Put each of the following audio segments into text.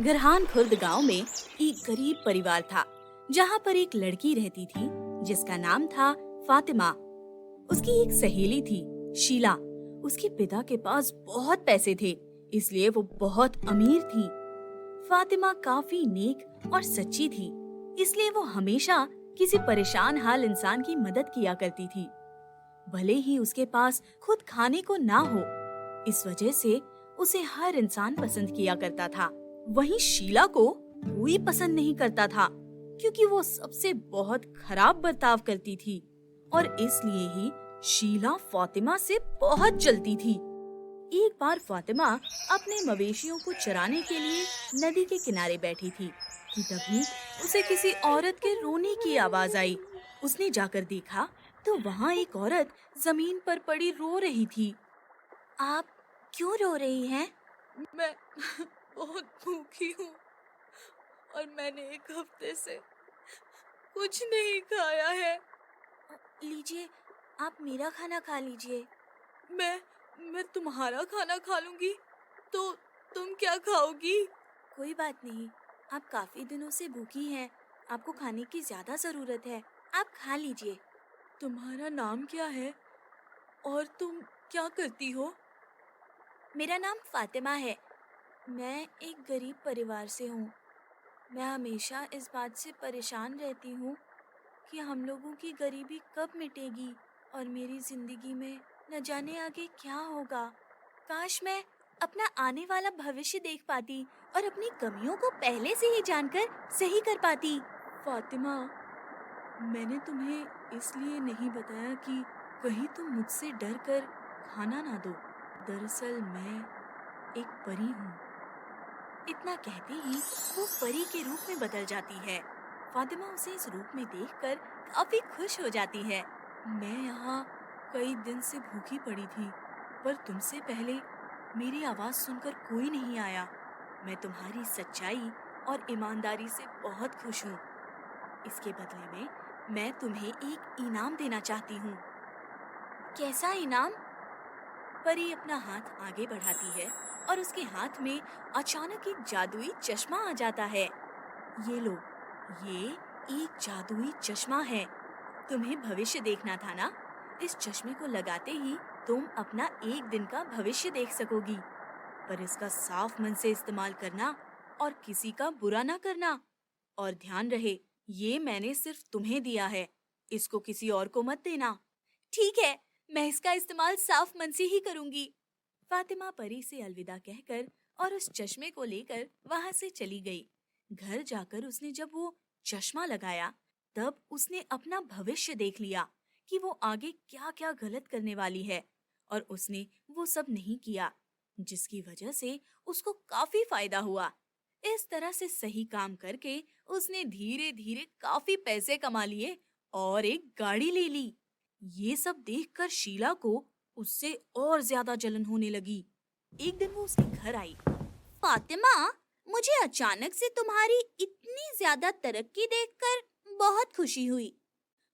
गरहान खुर्द गांव में एक गरीब परिवार था, जहां पर एक लड़की रहती थी जिसका नाम था फातिमा। उसकी एक सहेली थी, शीला। उसके पिता के पास बहुत पैसे थे, इसलिए वो बहुत अमीर थी। फातिमा काफी नेक और सच्ची थी, इसलिए वो हमेशा किसी परेशान हाल इंसान की मदद किया करती थी, भले ही उसके पास खुद खाने को ना हो। इस वजह से उसे हर इंसान पसंद किया करता था। वहीं शीला को कोई पसंद नहीं करता था, क्योंकि वो सबसे बहुत खराब बर्ताव करती थी और इसलिए ही शीला फातिमा से बहुत जलती थी। एक बार फातिमा अपने मवेशियों को चराने के लिए नदी के किनारे बैठी थी कि तभी उसे किसी औरत के रोने की आवाज आई। उसने जाकर देखा तो वहाँ एक औरत जमीन पर पड़ी रो रही थी। आप क्यों रो रही हैं? मैं बहुत भूखी हूँ और मैंने एक हफ्ते से कुछ नहीं खाया है। लीजिए, आप मेरा खाना खा लीजिए। मैं तुम्हारा खाना खा लूंगी तो तुम क्या खाओगी? कोई बात नहीं, आप काफी दिनों से भूखी हैं, आपको खाने की ज्यादा जरूरत है, आप खा लीजिए। तुम्हारा नाम क्या है और तुम क्या करती हो? मेरा नाम फातिमा है। मैं एक गरीब परिवार से हूँ। मैं हमेशा इस बात से परेशान रहती हूँ कि हम लोगों की गरीबी कब मिटेगी और मेरी जिंदगी में न जाने आगे क्या होगा। काश मैं अपना आने वाला भविष्य देख पाती और अपनी कमियों को पहले से ही जानकर सही कर पाती। फातिमा, मैंने तुम्हें इसलिए नहीं बताया कि कहीं तुम मुझसे डर कर खाना ना दो। दरअसल मैं एक परी हूँ। इतना कहते ही वो परी के रूप में बदल जाती है। फातिमा उसे इस रूप में देखकर काफी खुश हो जाती है। मैं यहाँ कई दिन से भूखी पड़ी थी, पर तुमसे पहले मेरी आवाज सुनकर कोई नहीं आया। मैं तुम्हारी सच्चाई और ईमानदारी से बहुत खुश हूँ। इसके बदले में मैं तुम्हें एक इनाम देना चाहती हूँ। कैसा इनाम? परी अपना हाथ आगे बढ़ाती है और उसके हाथ में अचानक एक जादुई चश्मा आ जाता है। ये लो, ये एक जादुई चश्मा है। तुम्हें भविष्य देखना था ना? इस चश्मे को लगाते ही तुम अपना एक दिन का भविष्य देख सकोगी। पर इसका साफ मन से इस्तेमाल करना और किसी का बुरा ना करना। और ध्यान रहे, ये मैंने सिर्फ तुम्हें दिया है, इसको किसी और को मत देना। ठीक है, मैं इसका इस्तेमाल साफ मन से ही करूंगी। फातिमा परी से अलविदा कहकर और उस चश्मे को लेकर वहां से चली गई। घर जाकर उसने जब वो चश्मा लगाया, तब उसने अपना भविष्य देख लिया कि वो आगे क्या-क्या गलत करने वाली है, और उसने वो सब नहीं किया, जिसकी वजह से उसको काफी फायदा हुआ। इस तरह से सही काम करके उसने धीरे-धीरे काफी पैसे कमा लिए और एक गाड़ी ले ली। ये सब देखकर शीला को उससे और ज्यादा जलन होने लगी। एक दिन वो उसके घर आई। फातिमा, मुझे अचानक से तुम्हारी इतनी ज्यादा तरक्की देखकर बहुत खुशी हुई।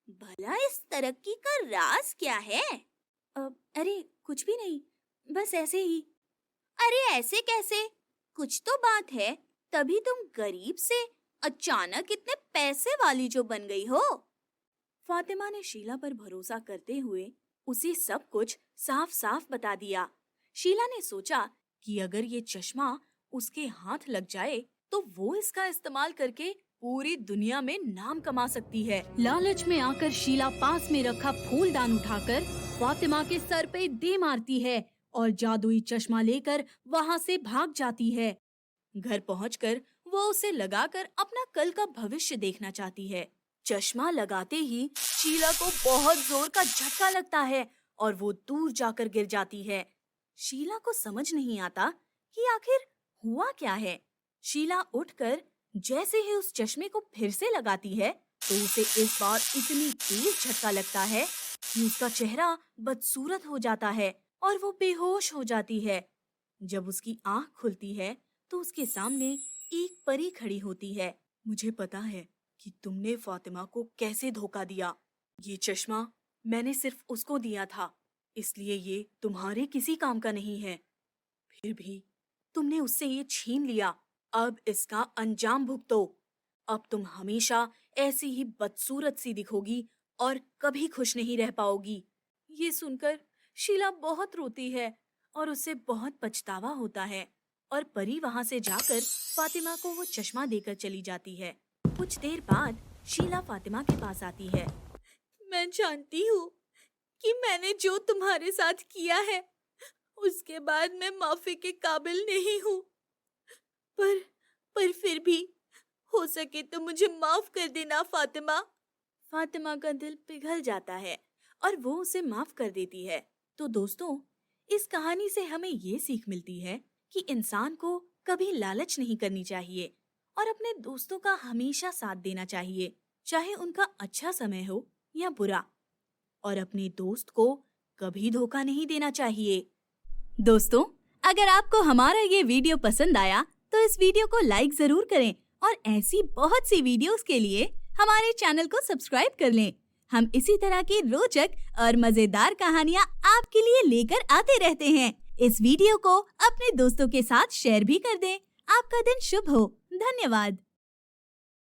भला इस तरक्की का राज क्या है? अरे कुछ भी नहीं, बस ऐसे ही। अरे ऐसे कैसे? कुछ तो बात है, तभी तुम गरीब से अचानक इतने पैसे वाली जो बन गई हो। फातिमा ने शीला पर भरोसा करते हुए उसे सब कुछ साफ-साफ बता दिया। शीला ने सोचा कि अगर ये चश्मा उसके हाथ लग जाए, तो वो इसका इस्तेमाल करके पूरी दुनिया में नाम कमा सकती है। लालच में आकर शीला पास में रखा फूलदान उठाकर फातिमा के सर पे दे मारती है और जादुई चश्मा लेकर वहाँ से भाग जाती है। घर पहुंचकर वो उसे लगाकर अपना कल का भविष्य देखना चाहती है। चश्मा लगाते ही शीला को बहुत जोर का झटका लगता है और वो दूर जाकर गिर जाती है। शीला को समझ नहीं आता कि आखिर हुआ क्या है। शीला उठकर जैसे ही उस चश्मे को फिर से लगाती है, तो उसे इस बार इतनी तेज झटका लगता है कि उसका चेहरा बदसूरत हो जाता है और वो बेहोश हो जाती है। जब उसकी आंख खुलती है, तो उसके सामने एक परी खड़ी होती है। मुझे पता है कि तुमने फातिमा को कैसे धोखा दिया। ये चश्मा मैंने सिर्फ उसको दिया था, इसलिए ये तुम्हारे किसी काम का नहीं है। फिर भी तुमने उससे ये छीन लिया अब इसका अंजाम भुगतो। अब तुम हमेशा ऐसी ही बदसूरत सी दिखोगी और कभी खुश नहीं रह पाओगी। ये सुनकर शीला बहुत रोती है और उसे बहुत पछतावा होता है और परी वहां से जाकर फातिमा को वो चश्मा देकर चली जाती है। कुछ देर बाद शीला फातिमा के पास आती है। मैं जानती हूँ कि मैंने जो तुम्हारे साथ किया है उसके बाद मैं माफी के काबिल नहीं हूँ, पर फिर भी हो सके तो मुझे माफ कर देना फातिमा। फातिमा का दिल पिघल जाता है और वो उसे माफ कर देती है। तो दोस्तों, इस कहानी से हमें ये सीख मिलती है कि इंसान को कभी लालच नहीं करनी चाहिए और अपने दोस्तों का हमेशा साथ देना चाहिए, चाहे उनका अच्छा समय हो या बुरा, और अपने दोस्त को कभी धोखा नहीं देना चाहिए। दोस्तों, अगर आपको हमारा ये वीडियो पसंद आया तो इस वीडियो को लाइक जरूर करें और ऐसी बहुत सी वीडियोस के लिए हमारे चैनल को सब्सक्राइब कर लें। हम इसी तरह की रोचक और मजेदार कहानियाँ आपके लिए लेकर आते रहते हैं। इस वीडियो को अपने दोस्तों के साथ शेयर भी कर दें। आपका दिन शुभ हो। धन्यवाद।